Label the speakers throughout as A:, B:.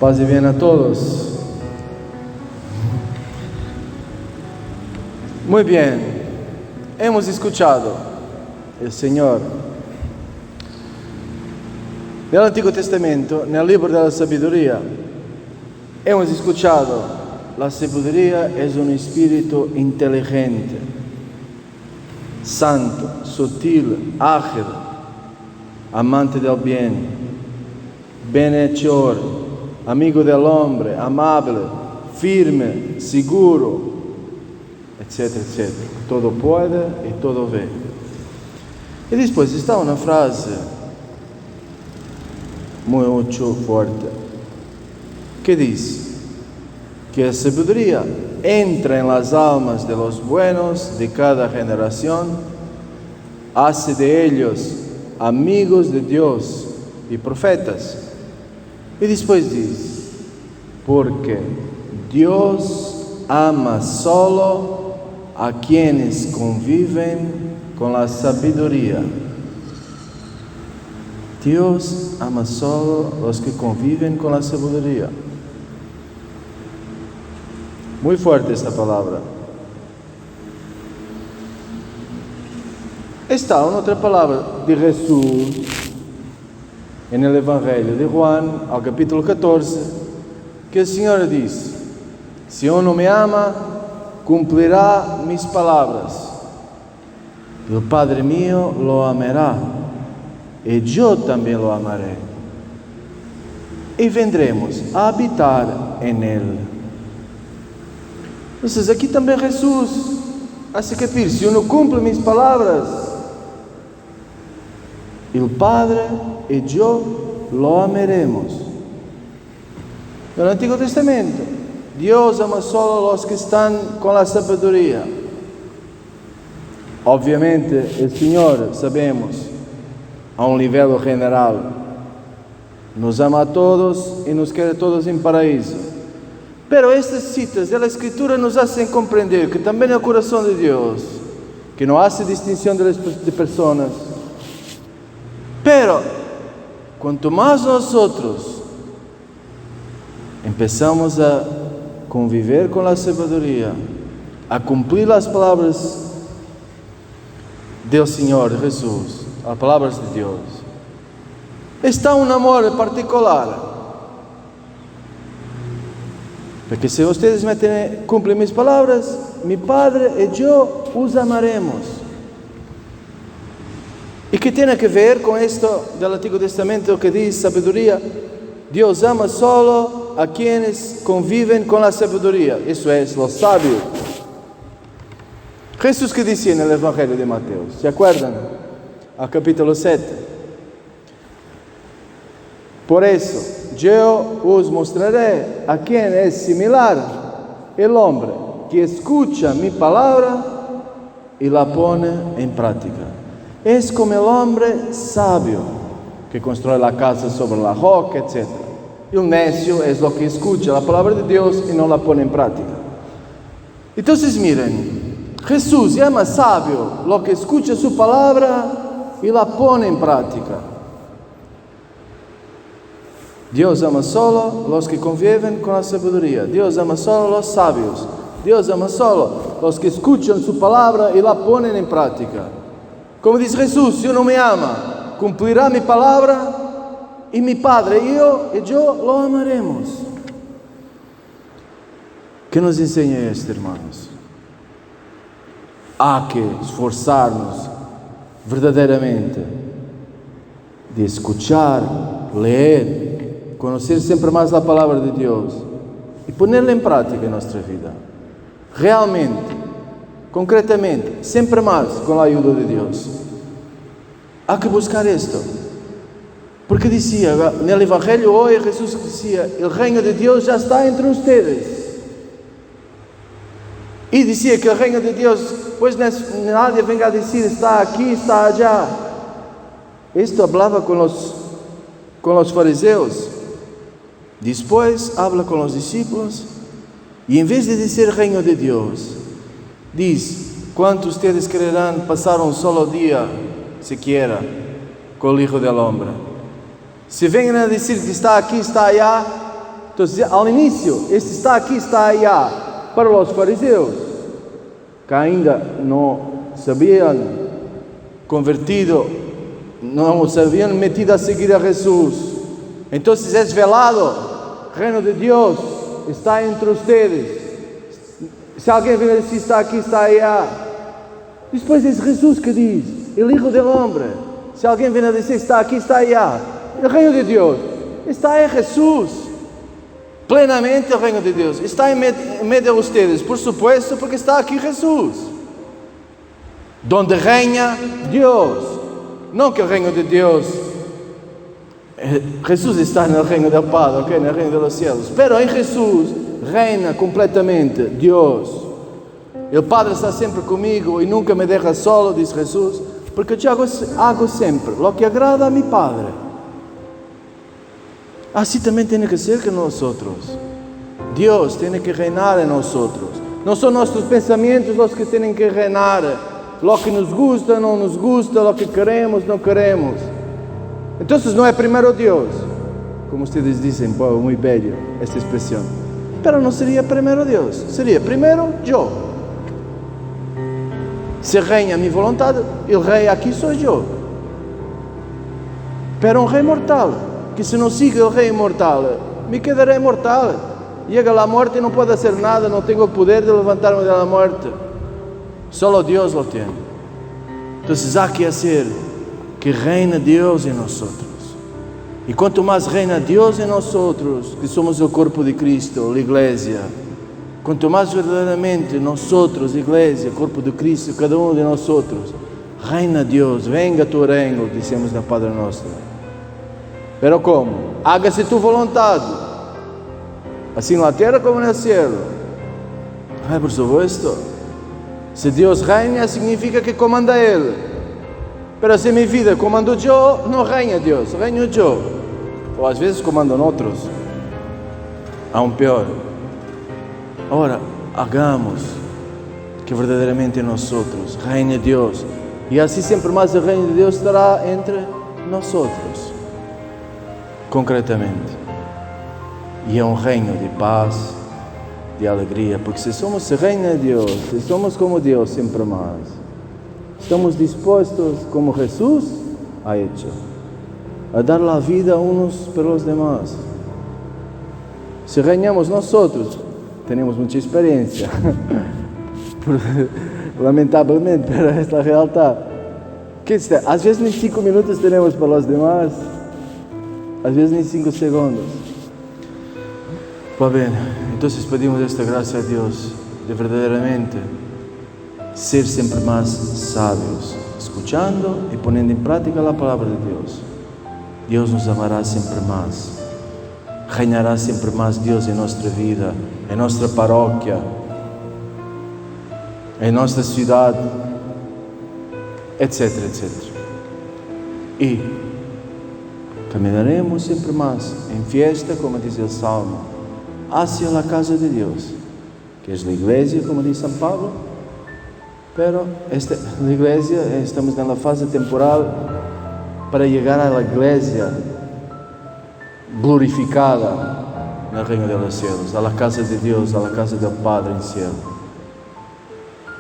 A: Paz y bien a todos. Muy bien, hemos escuchado el Señor del Antiguo Testamento, en el libro de la sabiduría. Hemos escuchado, la sabiduría es un espíritu inteligente, santo, sutil, ágil, amante del bien, benhechor, amigo del hombre, amable, firme, seguro, etcétera, etcétera. Todo puede y todo ve. Y después está una frase mucho fuerte que dice que la sabiduría entra en las almas de los buenos de cada generación, hace de ellos amigos de Dios y profetas. Y después dice, porque Dios ama solo a quienes conviven con la sabiduría. Dios ama solo a los que conviven con la sabiduría. Muy fuerte esta palabra. Está una otra palabra de Jesús en el Evangelio de Juan, al capítulo 14, que el Señor dice: si uno me ama, cumplirá mis palabras. El Padre mío lo amará, y yo también lo amaré. Y vendremos a habitar en él. Entonces aquí también Jesús hace capir, si uno cumple mis palabras, el Padre y yo lo amaremos. En el Antiguo Testamento, Dios ama solo a los que están con la sabiduría. Obviamente, el Señor, sabemos, a un nivel general, nos ama a todos y nos quiere a todos en paraíso. Pero estas citas de la Escritura nos hacen comprender que también el corazón de Dios, que no hace distinción de personas, pero cuanto más nosotros empezamos a conviver con la sabiduría, a cumplir las palabras del Señor Jesús, las palabras de Dios, está un amor particular. Porque si ustedes cumplen mis palabras, mi Padre y yo os amaremos. ¿Y qué tiene que ver con esto del Antiguo Testamento que dice sabiduría? Dios ama solo a quienes conviven con la sabiduría, eso es, los sabios. Jesús que decía en el Evangelio de Mateo, ¿se acuerdan? Al capítulo 7. Por eso, yo os mostraré a quien es similar el hombre que escucha mi palabra y la pone en práctica. Es como el hombre sabio que construye la casa sobre la roca, etc. Y el necio es lo que escucha la palabra de Dios y no la pone en práctica. Entonces miren, Jesús llama sabio lo que escucha su palabra y la pone en práctica. Dios ama solo los que conviven con la sabiduría. Dios ama solo los sabios. Dios ama solo los que escuchan su palabra y la ponen en práctica. Como dice Jesús, si uno me ama, cumplirá mi palabra, y mi Padre y yo lo amaremos. ¿Qué nos enseña esto, hermanos? Há que esforzarnos verdaderamente de escuchar, leer, conocer siempre más la palabra de Dios y ponerla en práctica en nuestra vida. Realmente, concretamente, siempre más con la ayuda de Dios. Há que buscar esto. Porque decía, en el Evangelio hoy Jesús decía, el reino de Dios ya está entre ustedes. Y decía que el reino de Dios, pues nadie venga a decir, está aquí, está allá. Esto hablaba con los fariseos. Después habla con los discípulos. Y en vez de decir reino de Dios, dice, ¿cuántos de ustedes querrán pasar un solo día, siquiera, con el Hijo del Hombre? Si vengan a decir que está aquí, está allá, Entonces, al inicio, este está aquí, está allá, para los fariseos, que ainda no se habían convertido, no se habían metido a seguir a Jesús. Entonces es velado, el reino de Dios está entre ustedes. Se alguém vier a decir está aqui, está allá. Depois é Jesus que diz, o Hijo del Hombre. Se alguém vier a dizer está aqui, está allá. O reino de Deus está em Jesus. Plenamente o reino de Deus está em meio de vocês, por supuesto, porque está aqui Jesus. Donde reina Deus. Não que o reino de Deus, Jesus está no reino del Padre, okay? No reino de los cielos. Pero em Jesus reina completamente Deus. O Padre está sempre comigo e nunca me deixa solo, diz Jesus, porque eu hago sempre o que agrada a mi Padre. Assim também tem que ser que nós. Deus tem que reinar em nós. Não são nossos pensamentos os que têm que reinar. Lo que nos gusta, não nos gusta, lo que queremos, não queremos. Então não é primeiro Deus, como vocês dizem, muito bello esta expressão. Pero não seria primeiro Deus, seria primeiro eu. Se reina a minha vontade, o rei aqui sou eu. Pero um rei mortal, que se não siga o rei imortal, me quedarei mortal. Chega a morte e não pode fazer nada, não tenho o poder de levantar-me da morte. Solo Deus lo tem. Então há que fazer que reina Deus em nós. E quanto mais reina Deus em nós, que somos o corpo de Cristo, a igreja, quanto mais verdadeiramente nós, igreja, corpo de Cristo, cada um de nós, reina Deus, venga tu reino, dizemos na Padre Nosso. Pero como? Hágase tu vontade, assim na terra como no céu. Por supuesto. Se Deus reina, significa que comanda Ele. Pero se minha vida comando eu, não reina Deus, reino eu. Ou às vezes comandam outros. Aún pior. Ora, hagamos que verdadeiramente em nós reine Deus. E assim sempre mais o reino de Deus estará entre nós. Concretamente. E é um reino de paz, de alegria, porque se somos reino de Deus, se somos como Deus sempre mais, estamos dispostos, como Jesus ha hecho, a dar a vida uns pelos demás. Se reinamos nós, temos muita experiência, lamentavelmente, pero esta é a realidade. Às vezes nem 5 minutos temos para os demás, às vezes nem 5 segundos. Pues bem, então pedimos esta graça a Deus de verdadeiramente ser sempre mais sábios, escuchando e ponendo em prática a palavra de Deus. Deus nos amará sempre mais, reinará sempre mais Deus em nossa vida, em nossa paróquia, em nossa cidade, etc, etc. E caminharemos sempre mais em festa, como diz o Salmo, hacia a casa de Deus, que é a igreja, como diz São Paulo. Pero esta igreja, estamos na fase temporal para chegar à igreja glorificada no reino dos céus, à casa de Deus, à casa do Padre em céu.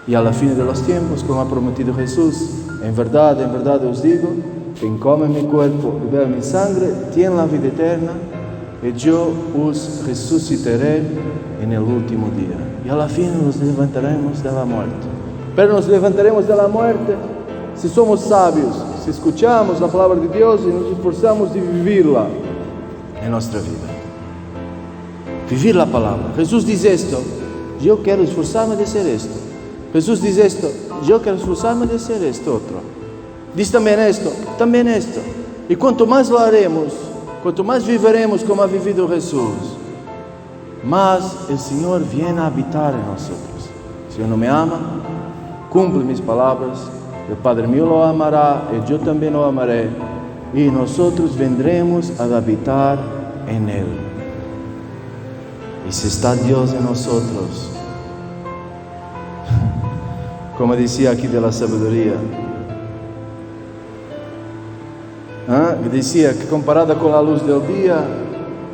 A: E à fim dos tempos, como ha prometido Jesus, em verdade os digo, quem come meu corpo e bebe minha sangue, tem a vida eterna, e eu os ressuscitarei no último dia. E à fim nos levantaremos da morte. Pero nos levantaremos da morte se somos sábios, se escuchamos a palavra de Deus e nos esforçamos de vivê-la em nossa vida. Viver a palavra. Jesus diz isto, eu quero esforçar-me de ser isto. Jesus diz isto, eu quero esforçar-me de ser isto outro. Diz também isto, também isto. E quanto mais lo haremos, quanto mais viveremos como ha vivido Jesus, mais o Senhor vem a habitar em nós. Se o Senhor não me ama, cumpre minhas palavras, o Padre meu lo amará, e eu também lo amarei, e nós vendremos a habitar em Ele. E se está Deus em nós, como dizia aqui da sabedoria, dizia que comparada com a luz do dia,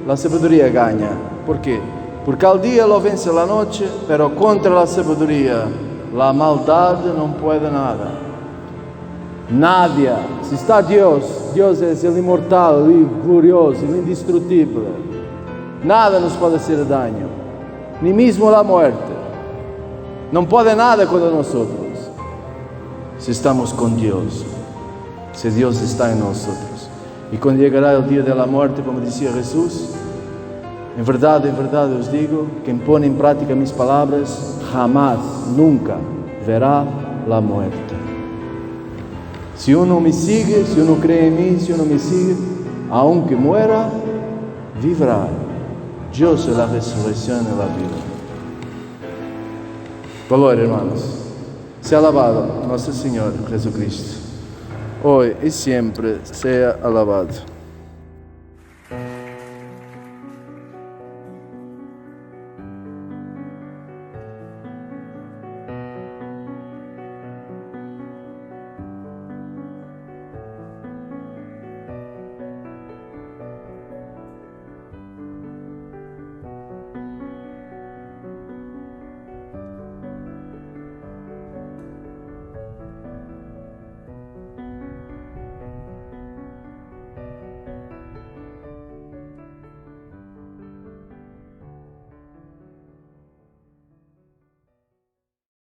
A: a sabedoria ganha. ¿Por qué? Porque al día lo vence la noche, pero contra la sabiduría la maldad no puede nada. Nadie. Si está Dios, Dios es el inmortal, el glorioso, el indestructible. Nada nos puede hacer daño, ni mismo la muerte. No puede nada contra nosotros. Si estamos con Dios, si Dios está en nosotros. Y cuando llegará el día de la muerte, como decía Jesús, en verdad os digo, quien pone en práctica mis palabras, jamás, nunca verá la muerte. Si uno me sigue, si uno cree en mí, si uno me sigue, aunque muera, vivirá. Yo soy la resurrección y la vida. Gloria, hermanos. Sea alabado nuestro Señor Jesucristo, hoy y siempre sea alabado.